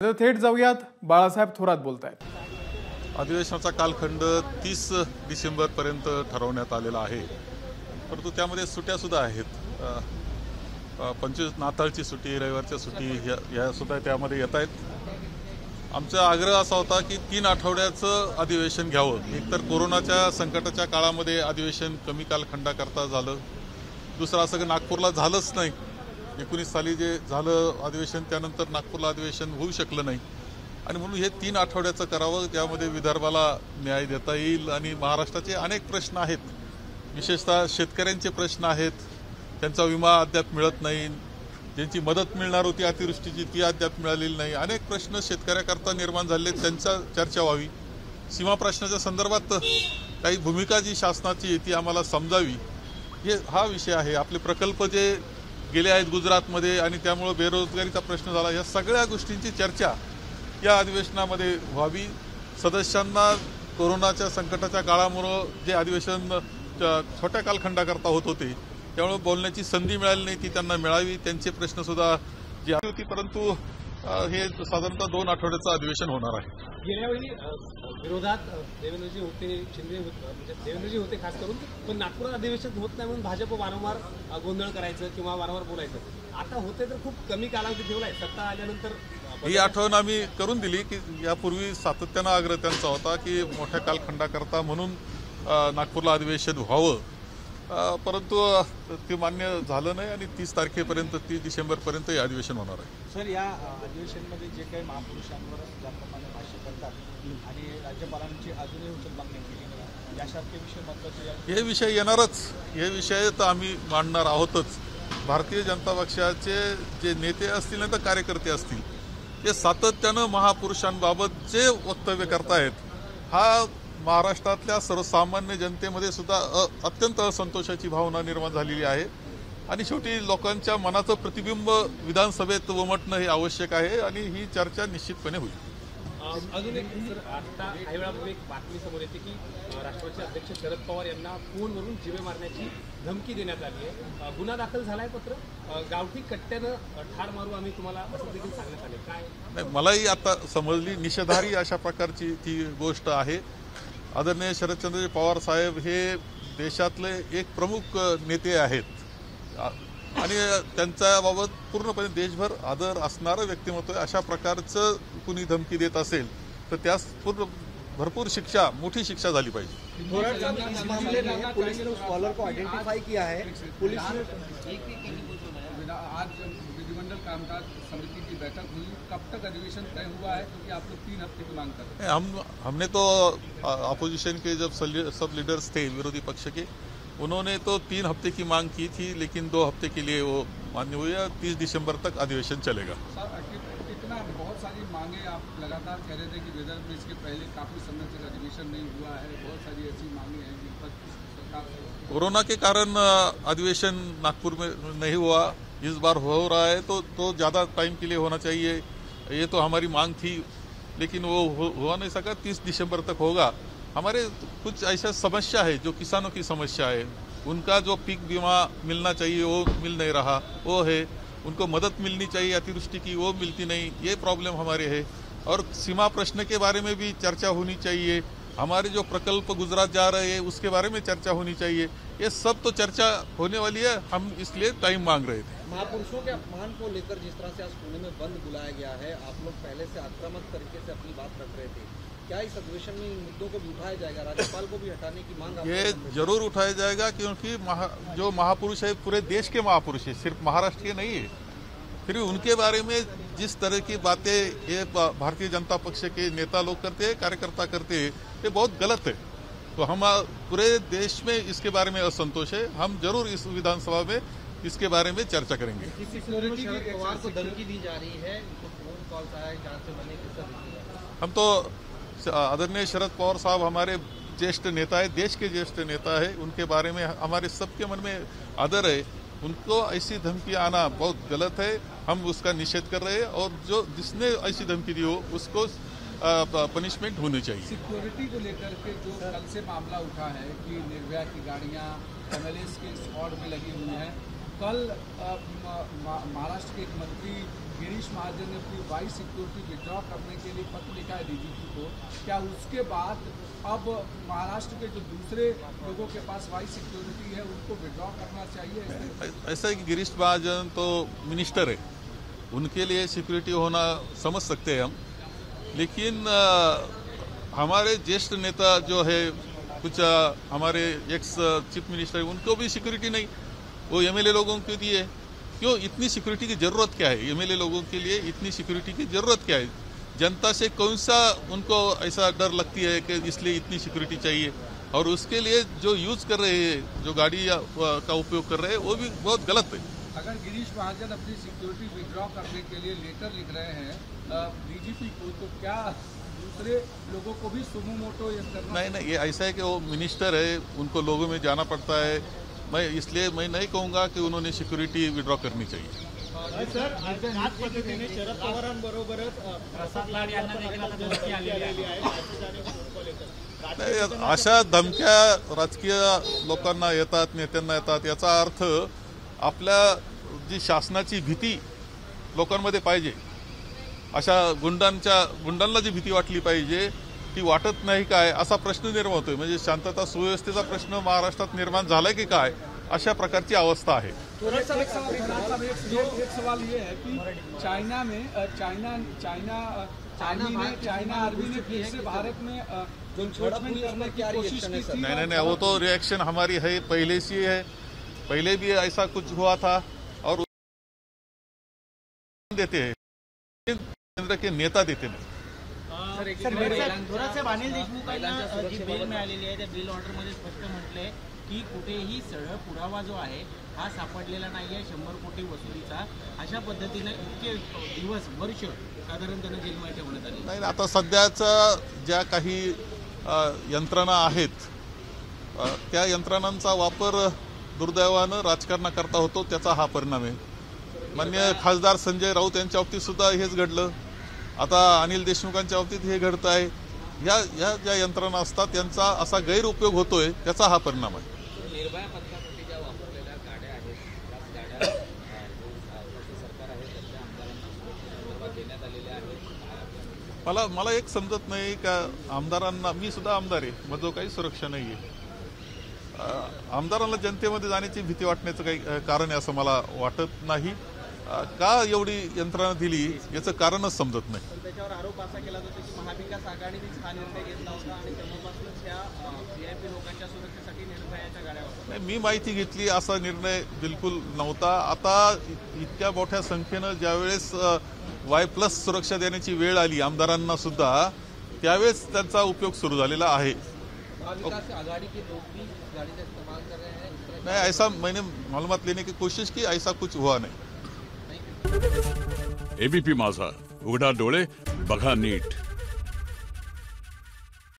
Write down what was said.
थेट जाऊयात, बाळासाहेब थोरात बोलतायत। अधिवेशनाचा कालखंड 30 डिसेंबरपर्यंत ठरवण्यात आलेला आहे, परंतु त्यामध्ये सुट्ट्यासुद्धा आहेत। 25 नाताळची सुट्टी, रविवारची सुट्टी ह्या सुद्धा त्यामध्ये येत आहेत। आमचा आग्रह असा होता की 3 आठवड्याचं अधिवेशन घ्यावं। एकतर कोरोनाच्या संकटाच्या काळामध्ये अधिवेशन कमी कालखंडाकरता झालं, दुसरं असं नागपूरला झालंच नाही। 19 साली जे झालं अधिवेशन त्यानंतर नागपूरला अधिवेशन होऊ शकलं नाही आणि म्हणून हे 3 आठवड्याचं करावं, त्यामध्ये विदर्भाला न्याय देता येईल आणि महाराष्ट्राचे अनेक प्रश्न आहेत, विशेषतः शेतकऱ्यांचे प्रश्न आहेत, त्यांचा विमा अद्याप मिळत नाही, ज्यांची मदत मिळणार होती अतिवृष्टीची ती अद्याप मिळालेली नाही, अनेक प्रश्न शेतकऱ्याकरता निर्माण झाले, त्यांचा चर्चा व्हावी। सीमा प्रश्नाच्या संदर्भात काही भूमिका जी शासनाची ती आम्हाला समजावी, हा विषय आहे। आपले प्रकल्प जे गेले आहेत गुजरातमध्ये आणि त्यामुळे बेरोजगारीचा प्रश्न झाला, या सगळ्या गोष्टींची चर्चा या अधिवेशनामध्ये व्हावी। सदस्यांना कोरोनाच्या संकटाच्या काळामुळे जे अधिवेशन छोट्या कालखंडाकरता होत होते त्यामुळे बोलण्याची संधी मिळाली नाही, ती त्यांना मिळावी। त्यांचे प्रश्न सुद्धा जी होती, परंतु हे साधारणतः 2 आठवड्याचं अधिवेशन होणार आहे। गेल्यावेळी विरोधात देवेंद्रजी होते, शिंदे म्हणजे देवेंद्रजी होते खास करून, पण नागपुरात अधिवेशन होत नाही म्हणून भाजप वारंवार गोंधळ करायचं किंवा वारंवार बोलायचं। आता होते तर खूप कमी कालावधी ठेवलाय, सत्ता आल्यानंतर ही आठवण आम्ही करून दिली की यापूर्वी सातत्यानं आग्रह त्यांचा होता की मोठ्या कालखंडाकरता म्हणून नागपूरला अधिवेशन व्हावं, परंतु ते मान्य झालं नाही आणि 30 तारखेपर्यंत 30 डिसेंबरपर्यंत हे अधिवेशन होणार आहे। सर, या अधिवेशनमध्ये जे काही महापुरुषांवर ज्याप्रमाणे भाष्य करतात आणि राज्यपालांची अजूनही उचल मागणी केली नाही, यासारखे विषय महत्त्वाचे हे विषय येणारच, हे विषय तर आम्ही मांडणार आहोतच। भारतीय जनता पक्षाचे जे नेते असतील नाही तर कार्यकर्ते असतील, ते सातत्यानं महापुरुषांबाबत जे वक्तव्य करतायत, हा महाराष्ट्रातल्या सर्वसामान्य जनतेमध्ये सुद्धा अत्यंत असंतोषाची भावना निर्माण झालेली आहे आणि शेवटी लोकांच्या मनाचं प्रतिबिंब विधानसभेत उमटणं हे आवश्यक आहे आणि ही चर्चा निश्चितपणे होईल। अजून एक सर, आता काही वेळापूर्वी एक बातमी समोर येते की राष्ट्रवादीचे अध्यक्ष शरद पवार यांना फोनवरून जीवे मारण्याची धमकी देण्यात आली आहे। गुन्हा दाखल झालाय, पत्र गावठी कट्ट्यानं ठार मारू आम्ही तुम्हाला, असं देखील सांगण्यात आले। काय नाही, मलाही आता समजली, निषेधार्ह अशा प्रकारची ती गोष्ट आहे। आदरणीय शरदचंद्रजी पवार साहेब हे देशातले एक प्रमुख नेते आहेत आणि त्यांच्याबाबत पूर्णपणे देशभर आदर असणारं व्यक्तिमत्व आहे। अशा प्रकारचं कुणी धमकी देत असेल तर त्यास भरपूर शिक्षा, मोठी शिक्षा झाली पाहिजे। पुलिस ने उस कॉलर को आइडेंटिफाई किया है। पुलिस ने आज विधिमंडल कामकाज समिति की बैठक हुई, कब तक अधिवेशन तय हुआ है, क्योंकि आप लोग 3 हफ्ते की मांग कर रहे हैं। हमने तो अपोजिशन के जब सब लीडर्स थे विरोधी पक्ष के, उन्होंने तो 3 हफ्ते की मांग की थी, लेकिन 2 हफ्ते के लिए वो मान्य हुई है। 30 दिसंबर तक अधिवेशन चलेगा। कितना बहुत सारी मांगे आप लगातार कह रहे थे कि विदर्भ में इसके पहले काफी समय तक अधिवेशन नहीं हुआ है, बहुत सारी ऐसी मांगे हैं जिन पर सरकार कोरोना के कारण अधिवेशन नागपुर में नहीं हुआ, इस बार हो रहा है तो ज़्यादा टाइम के लिए होना चाहिए, ये तो हमारी मांग थी, लेकिन वो हो नहीं सका। 30 दिसंबर तक होगा। हमारे कुछ ऐसा समस्या है जो किसानों की समस्या है, उनका जो पीक बीमा मिलना चाहिए वो मिल नहीं रहा, वो है, उनको मदद मिलनी चाहिए अतिवृष्टि की, वो मिलती नहीं, ये प्रॉब्लम हमारे है। और सीमा प्रश्न के बारे में भी चर्चा होनी चाहिए, हमारे जो प्रकल्प गुजरात जा रहे हैं उसके बारे में चर्चा होनी चाहिए, ये सब तो चर्चा होने वाली है, हम इसलिए टाइम मांग रहे थे। महापुरुषों के अपमान को लेकर जिस तरह से आज पुणे में बंद बुलाया गया है, आप लोग पहले से आक्रामक तरीके से अपनी बात रख रहे थे, क्या इस अधिवेशन में इन मुद्दों को भी उठाया जाएगा? राज्यपाल को भी हटाने की मांग ये जरूर उठाया जाएगा, क्योंकि जो महापुरुष है पूरे देश के महापुरुष है, सिर्फ महाराष्ट्र के नहीं है। फिर उनके बारे में जिस तरह की बातें ये भारतीय जनता पक्ष के नेता लोग करते हैं, कार्यकर्ता करते हैं, ये बहुत गलत है। तो हम पूरे देश में इसके बारे में असंतोष है, हम जरूर इस विधानसभा में इसके बारे में चर्चा करेंगे। शरद पवार को धमकी दी जा रही है, उनको फोन कॉल आया जहाँ से बने किस हम तो आदरणीय शरद पवार साहब हमारे ज्येष्ठ नेता है, देश के ज्येष्ठ नेता है, उनके बारे में हमारे सबके मन में आदर है। उनको ऐसी धमकी आना बहुत गलत है, हम उसका निषेध कर रहे हैं और जिसने ऐसी धमकी दी हो उसको पनिशमेंट होनी चाहिए। सिक्योरिटी को लेकर के जो कल से मामला उठा है कि निर्भया की गाड़ियां एमएलए के स्क्वाड में लगी हुई हैं, कल महाराष्ट्र के एक मंत्री गिरीश महाजन ने अपनी वाइस सिक्योरिटी विड्रॉ करने के लिए पत्र लिखा है डीजीपी को, क्या उसके बाद अब महाराष्ट्र के जो दूसरे लोगों के पास वाइस सिक्योरिटी है उनको विड्रॉ करना चाहिए? ऐसा है कि गिरीश महाजन तो मिनिस्टर है, उनके लिए सिक्योरिटी होना समझ सकते हैं हम, लेकिन हमारे ज्येष्ठ नेता जो है कुछ हमारे एक्स चीफ मिनिस्टर उनको भी सिक्योरिटी नहीं, वो एमएलए लोगों के लिए क्यों इतनी सिक्योरिटी की जरूरत क्या है? एमएलए लोगों के लिए इतनी सिक्योरिटी की जरूरत क्या है? जनता से कौन सा उनको ऐसा डर लगती है कि इसलिए इतनी सिक्योरिटी चाहिए? और उसके लिए जो यूज कर रहे हैं, जो गाड़ी का उपयोग कर रहे हैं, वो भी बहुत गलत है। अगर गिरीश महाजन अपनी सिक्योरिटी विड्रॉ करने के लिए लेटर लिख रहे हैं डीजीपी को, तो क्या दूसरे लोगों को भी सुमो मोटो ये करना? नहीं, ये ऐसा है कि वो मिनिस्टर है, उनको लोगों में जाना पड़ता है। इसलिए मैं नहीं कहूँगा कि उन्होंने सिक्युरिटी विड्रॉ करनी चाहिए। सर, त्याच पद्धतीने शरद पवारांबरोबरच प्रसाद लाड यांना देखील आता धमकी आलेली आहे। नाही, अशा धमक्या राजकीय लोकांना येतात, नेत्यांना येतात, याचा अर्थ आपल्या जी शासनाची भीती लोकांमध्ये पाहिजे, अशा गुंडांना जी भीती वाटली पाहिजे ती वाटत नाही काय, असा प्रश्न निर्माण होतोय। म्हणजे शांतता सुव्यवस्थेचा प्रश्न महाराष्ट्रात निर्माण झालाय की काय, अशा प्रकारची अवस्था आहे। एक सवाल ये है कि चाइना आर्मी ने फिर से भारत में एनक्रोचमेंट करने की कोशिश की थी। नहीं, वो तो रिएक्शन हमारी है पहले से है, पहले भी ऐसा कुछ हुआ था और देते हैं, केंद्र के नेता देते नहीं। थोरात अनिल देशमुखांना जी बेल मिळालेली आहे त्या बेल ऑर्डरमध्ये स्पष्ट म्हटलंय की कुठेही सरळ पुरावा जो आहे हा सापडलेला नाहीये 100 कोटी वसुलीचा। अशा पद्धतीने इतके दिवस वर्ष साधारण त्यांना जेलमध्ये ठेवण्यात आली। नाही, आता सध्याच्या ज्या काही यंत्रणा आहेत त्या यंत्रणांचा वापर दुर्दैवानं राजकारणाकरता होतो, त्याचा हा परिणाम आहे। माननीय खासदार संजय राऊत यांच्या बाबतीत सुद्धा हेच घडलं, आता अनिल देशमुखांच्या बाबतीत हे घडत आहे। या ज्या यंत्रणा असतात त्यांचा असा गैरउपयोग होतोय, त्याचा हा परिणाम आहे। निर्भया पथकासाठी ज्या वापरलेल्या गाड्या आहेत, त्याच गाड्या सरकार आहे त्याच्या आमदारांना सुरक्षेसंदर्भात देण्यात आलेल्या आहेत। मला एक समजत नाही का आमदारांना, मी सुद्धा आमदार आहे, माझं काही सुरक्षा नाही आहे। आमदारांना जनतेमध्ये जाण्याची भीती वाटण्याचं काही कारण आहे असं मला वाटत नाही। का एवढी यंत्रणा दिली याचं कारणच समजत नाही। पण त्याच्यावर आरोप असा केला जातो की महाविकास आघाडीनेच हा निर्णय घेतला होता आणि तेव्हापासूनच ह्या व्हीआयपी लोकांच्या सुरक्षेसाठी निर्भयाच्या गाड्या वापरल्या। मी माहिती घेतली, असा निर्णय बिलकुल नव्हता। आता इतक्या मोठ्या संख्येनं ज्यावेळेस Y+ सुरक्षा देण्याची वेळ आली आमदारांना सुद्धा, त्यावेळेस त्यांचा उपयोग सुरू झालेला आहे। महाविकास आघाड़ी के लोग भी इस गाड़ी का इस्तेमाल कर रहे हैं? नहीं, ऐसा मैंने मालूमात लेने की कोशिश की, ऐसा कुछ हुआ नहीं। एबीपी माझा, उघडा डोळे बघा नीट।